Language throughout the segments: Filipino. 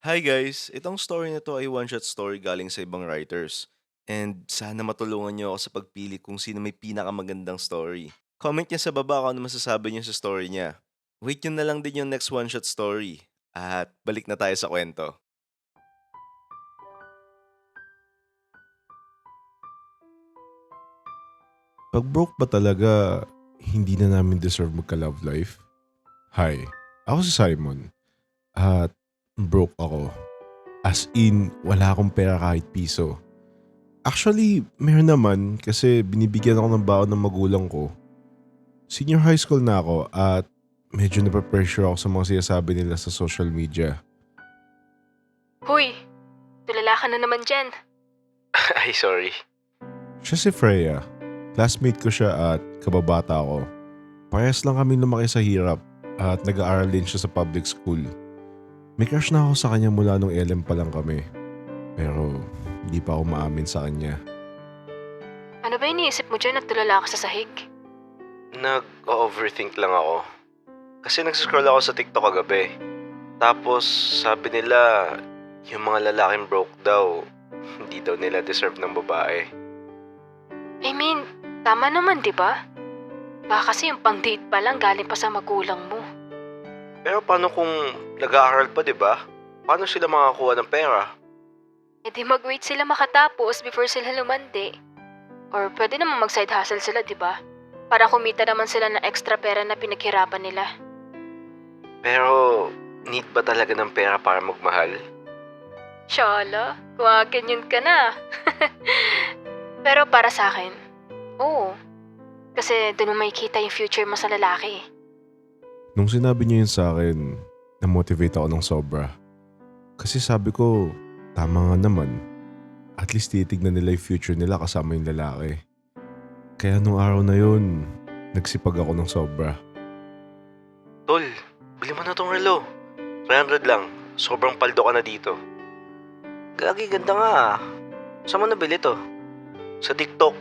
Hi guys! Itong story na 'to ay one-shot story galing sa ibang writers. And sana matulungan niyo ako sa pagpili kung sino may pinakamagandang story. Comment niya sa baba kung ano masasabi niyo sa story niya. Wait niyo na lang din yung next one-shot story. At balik na tayo sa kwento. 'Pag broke ba talaga, hindi na namin deserve magka-love life? Hi, ako si Simon at broke ako. As in, wala akong pera kahit piso. Actually, meron naman kasi binibigyan ako ng baon ng magulang ko. Senior high school na ako at medyo nape-pressure ako sa mga sinasabi nila sa social media. Hoy, tulala ka na naman dyan. Ay, sorry. Siya si Freya. Classmate ko siya at kababata ko. Parehas lang kami lumaki sa hirap at nag-aaral din siya sa public school. May crush na ako sa kanya mula nung LM pa lang kami. Pero hindi pa ako maamin sa kanya. Ano ba iniisip mo dyan at tulala ka sa sahig? Nag-overthink lang ako. Kasi nagsiscroll ako sa TikTok kagabi. Tapos sabi nila, yung mga lalaking broke daw, hindi daw nila deserve ng babae. I mean, tama naman, di ba? Baka kasi yung pang-date pa lang galing pa sa magulang mo. Pero paano kung nag-aaral pa, di ba? Paano sila makakuha ng pera? E di mag-wait sila makatapos before sila lumandi. Or pwede naman mag-side hustle sila, di ba? Para kumita naman sila ng extra pera na pinaghirapan nila. Pero need ba talaga ng pera para magmahal? Shala, ganyan ka na. Pero para sa akin, oo. Kasi doon mo makikita yung future mo sa lalaki. Nung sinabi niya yun sa akin, na-motivate ako ng sobra. Kasi sabi ko, tama nga naman. At least titignan nila yung future nila kasama yung lalaki. Kaya nung araw na yun, nagsipag ako ng sobra. Tol, bili mo na tong relo. 300 lang. Sobrang paldo ka na dito. Gagi, ganda nga ah. Saan mo nabili to? Sa TikTok.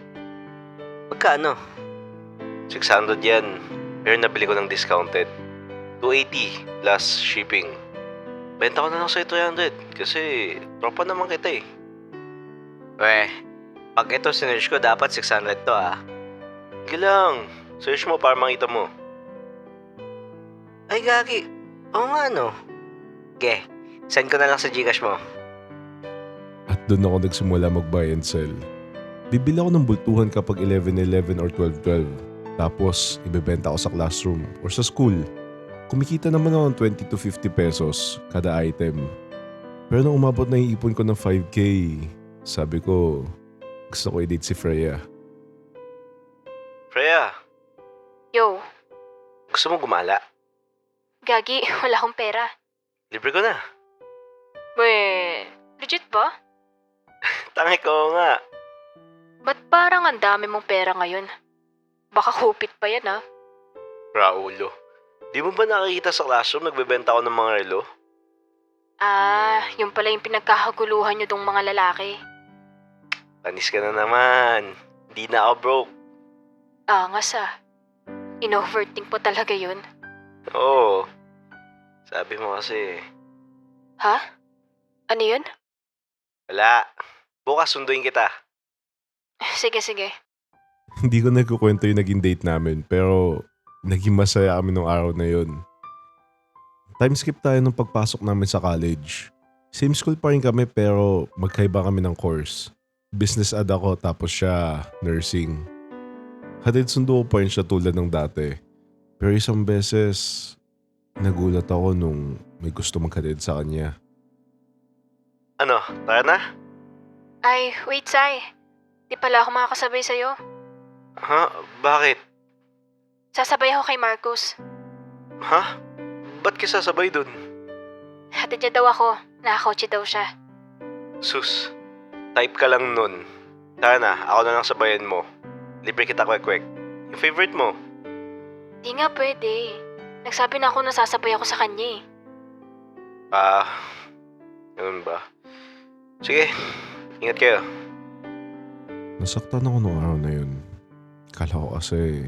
Magkano? 600 yan. Pero nabili ko ng discounted. 280 plus shipping. Benta ko na lang sa 300 kasi tropa naman kita eh. Weh, pag ito sinerge ko dapat 600 to ah. Sige lang, search mo para makita mo. Ay gagi, oo nga no. Ge, send ko na lang sa Gcash mo. At doon ako nagsimula mag-buy and sell. Bibili ako ng bultuhan kapag 11-11 or 12-12. Tapos, ibebenta ako sa classroom or sa school. Kumikita naman ako ng 20 to 50 pesos kada item. Pero nung umabot na yung ipon ko ng 5K, sabi ko, gusto ko i-date si Freya. Freya, Yo, gusto mo gumala? Gagi, wala akong pera. Libre ko na. Weh, legit ba? Tangi ko nga. Ba't parang ang dami mong pera ngayon? Baka kupit pa yan ah. Raulo, di mo ba nakikita sa classroom nagbebenta ako ng mga relo? Ah, yung pala yung pinagkakaguluhan nyo dong mga lalaki. Panis ka na naman. Di na ako broke. Angas ah. In-overthink mo talaga yun. Oo. Sabi mo kasi, Ha? Ano yun? wala. Bukas sunduin kita. Sige. Hindi ko nagkukwento yung naging date namin pero naging masaya kami nung araw na yun. Time skip tayo nung pagpasok namin sa college. Same school pa rin kami pero magkaiba kami ng course. Business ad ako tapos siya nursing. Hatid sundo ko pa rin siya tulad ng dati. Pero isang beses, nagulat ako nung may gusto maghatid sa kanya. Ano, tara na? Ay, wait, Sai. Di pala ako makakasabay sa'yo. Ha? Bakit? Sasabay ako kay Marcos. Ha? Ba't ka sasabay dun? Hatid niya daw ako. Nakakotse daw siya. Sus, type ka lang nun. Tara na, ako na lang sabayan mo. Libre kita kwek-kwek. Yung favorite mo? Di nga pwede. Nagsabi na ako na sasabay ako sa kanya eh. Ah, ganun ba? Sige, ingat kayo. Nasaktan ako nung araw na yun. Kala ko kasi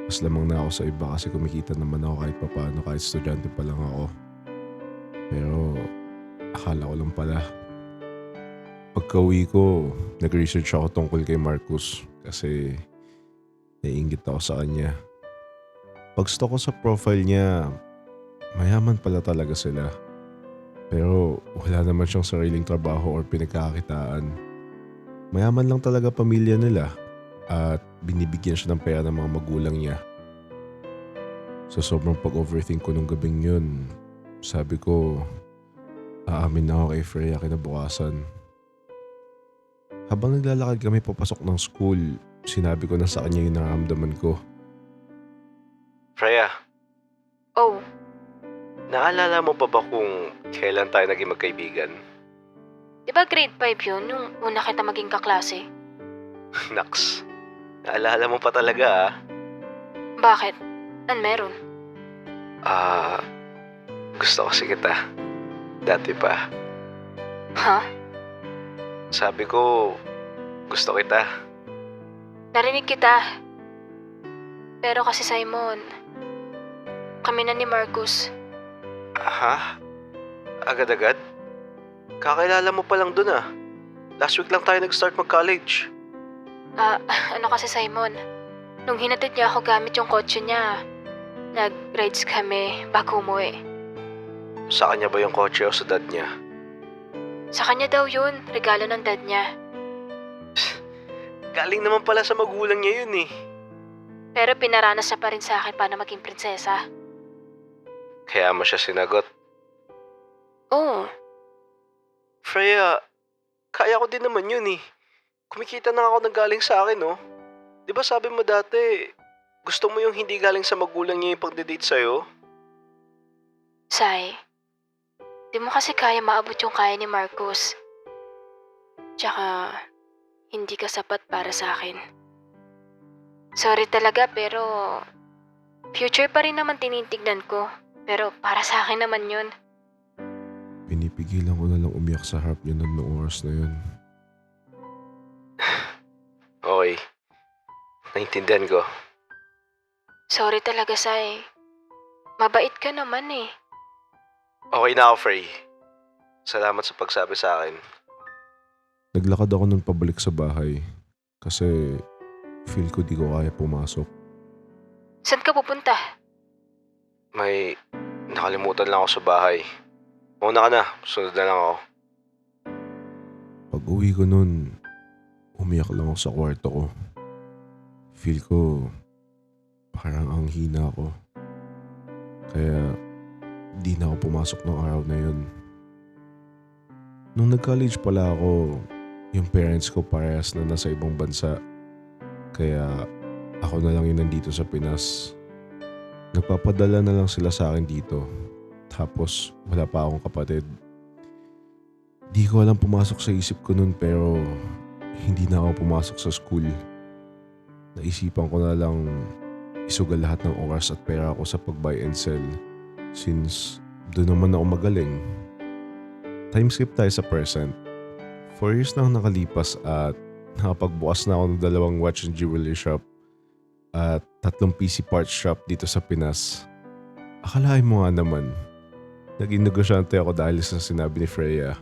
mas lamang na ako sa iba kasi kumikita naman ako kahit papaano kahit estudyante pa lang ako. Pero Akala ko lang pala. Pagka-uwi ko, nag-research ako tungkol kay Marcus kasi naiinggit ako sa kanya. Pag-stalk ko sa profile niya, mayaman pala talaga sila. Pero wala naman siyang sariling trabaho or pinagkakakitaan. Mayaman lang talaga pamilya nila at binibigyan siya ng pera ng mga magulang niya. Sa sobrang pag-overthink ko nung gabing yun, sabi ko, aamin na ako kay Freya kinabukasan. Habang naglalakad kami papasok ng school, sinabi ko na sa kanya yung nararamdaman ko. Freya, Oh, naalala mo pa ba kung kailan tayo naging magkaibigan? di ba grade 5 yun, nung una kita maging kaklase? Naks, naalala mo pa talaga ah. Bakit? An meron? Ah, gusto kasi kita. Dati pa. Ha? Sabi ko, gusto kita. Narinig kita. Pero kasi Simon, kami na ni Marcus. Ha? Agad-agad? Kakilala mo pa lang dun ah. Last week lang tayo nag-start mag-college. Ano kasi Simon, nung hinatid niya ako gamit yung kotse niya, nag-rides kami bago umuwi. Sa kanya ba yung kotse o sa dad niya? Sa kanya daw yun, regalo ng dad niya. Galing naman pala sa magulang niya yun eh. Pero pinaranas niya pa rin sa akin paano maging prinsesa. Kaya mo siya sinagot. Oo, Freya, kaya ko din naman yun eh. Kumikita na ako ng galing sa akin oh. Di ba sabi mo dati, gusto mo yung hindi galing sa magulang niya yung pagde-date sa'yo? Sai, di mo kasi kaya maabot yung kaya ni Marcus. Tsaka, hindi ka sapat para sa akin. Sorry talaga pero, future pa rin naman tinitignan ko. Pero para sa akin naman yun. Pinipigilan ko na lang umiyak sa harap niya noong oras na yun. Okay, naintindihan ko. Sorry talaga, Sai. Mabait ka naman eh. Okay na ako, Frey. Salamat sa pagsabi sa akin. Naglakad ako nun pabalik sa bahay kasi feel ko di ko kaya pumasok. Saan ka pupunta? May nakalimutan lang ako sa bahay. Mauna ka na, sunod na lang ako. Pag uwi ko nun, umiyak lang ako sa kwarto ko. Feel ko parang ang hina ko. Kaya di na ako pumasok ng araw na yun. Nung nag-college pala ako, yung parents ko parehas na nasa ibang bansa. Kaya ako na lang yung nandito sa Pinas. Nagpapadala na lang sila sa akin dito. Tapos wala pa akong kapatid. Di ko alam pumasok sa isip ko nun pero hindi na ako pumasok sa school. Naisipan ko na lang isugal lahat ng oras at pera ko sa pag-buy and sell since doon naman ako magaling. Time skip tayo sa present. 4 years na ako nakalipas at nakapagbukas na ako ng 2 watch and jewelry shop at 3 PC parts shop dito sa Pinas. Akalain mo nga naman, naging negosyante ako dahil sa sinabi ni Freya.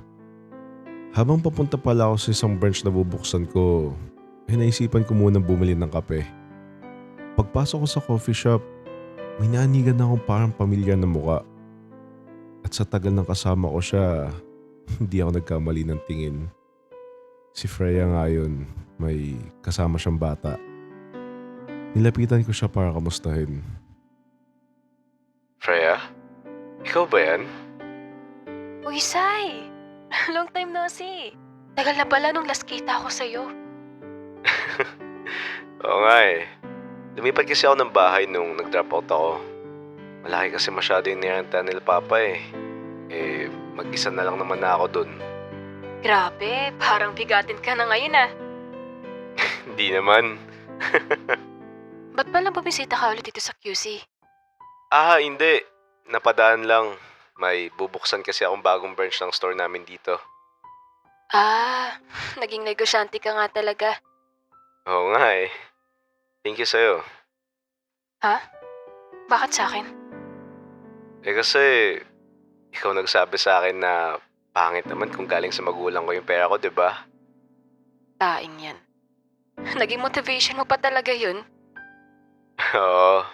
Habang papunta pala ako sa isang branch na bubuksan ko, naisipan ko muna bumili ng kape. Pagpasok ko sa coffee shop, may naanigan na akong parang pamilyar na muka. At sa tagal ng kasama ko siya, hindi ako nagkamali ng tingin. Si Freya nga yun, may kasama siyang bata. Nilapitan ko siya para kamustahin. Freya? Ikaw ba yan? Uy, Sai! Long time no see. Tagal na pala nung last kita ko sa'yo. Oo nga eh. Lumipat kasi ako ng bahay nung nag-drop out ako. Malaki kasi masyado yung nirenta nila Papa eh. Mag-isa na lang naman na ako dun. Grabe, parang bigatin ka na ngayon ah. Hindi naman. Ba't palang bumisita ka ulit dito sa QC? Hindi. Napadaan lang. May bubuksan kasi akong bagong branch ng store namin dito. Naging negosyante ka nga talaga. Oo nga eh. Thank you sa'yo. Ha? Bakit sa akin? Kasi ikaw nagsabi sa akin na Pangit naman kung galing sa magulang ko yung pera ko, di ba? Taing yan. Naging motivation mo pa talaga yun? Oo.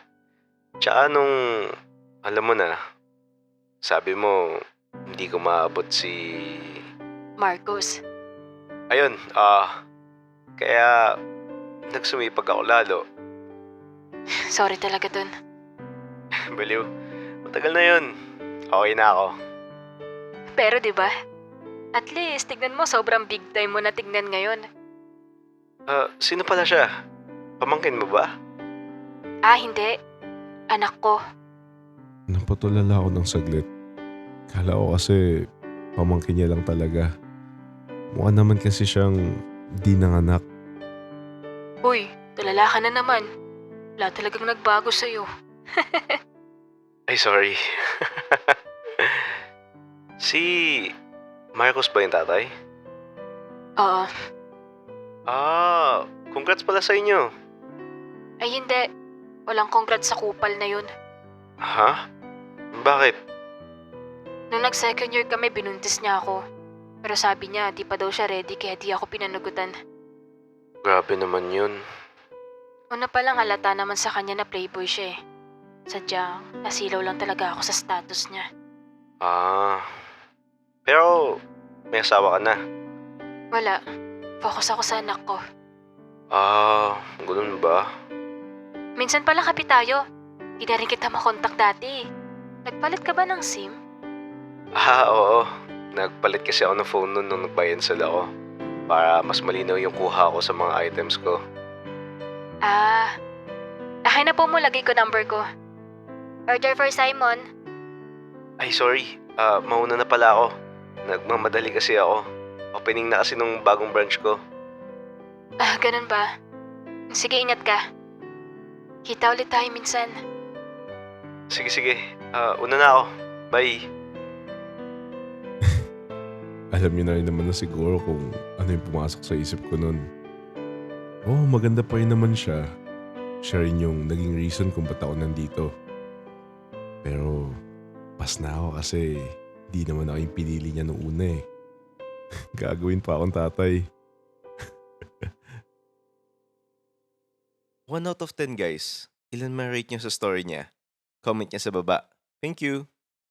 Tsaka nung, alam mo na, sabi mo, hindi ko maabot si... Marcos, Ayun, kaya nagsumipag ako lalo. sorry talaga dun. Baliw, matagal na yun. Okay na ako. Pero 'di ba? At least tignan mo sobrang big time mo na tignan ngayon. Sino pala siya? Pamangkin mo ba? Hindi. Anak ko. Napatulala ako ng saglit. Kala ko kasi pamangkin niya lang talaga. Mukha naman kasi siyang di nanganak. Uy, tulala ka na naman. Wala talagang nagbago sa'yo. Ay, sorry. Si Marcos ba yung tatay? Oo. Congrats pala sa inyo. Ay hindi. Walang congrats sa kupal na yun. Ha? Bakit? Nung nag-second year kami, binuntis niya ako. Pero sabi niya, di pa daw siya ready kaya di ako pinanugutan. Grabe naman yun. Una pa lang halata naman sa kanya na playboy siya eh. Sadyang, nasilaw lang talaga ako sa status niya. Pero may asawa ka na. Wala. Focus ako sa anak ko. Ganun ba? Minsan pala kapit tayo. Di na rin kita makontak dati. Nagpalit ka ba ng SIM? Oo. Nagpalit kasi ako ng phone nun nung nagbayad ako. Para mas malinaw yung kuha ko sa mga items ko. Akin na po mo, lagay ko number ko. Order for Simon. Ay, sorry. Mauna na pala ako. Nagmamadali kasi ako. Opening na kasi nung bagong branch ko. Ganun ba? Sige, ingat ka. Kita ulit tayo minsan. Sige. Una na ako. Bye. Alam niyo na rin naman na siguro kung ano yung pumasok sa isip ko nun. Maganda pa rin naman siya. Siya rin yung naging reason kung ba't ako nandito. Pero pas na ako kasi di naman ako yung pinili niya nung una eh. Gagawin pa akong tatay. 1 out of 10 guys. Ilan man rate nyo sa story niya? Comment niya sa baba. Thank you!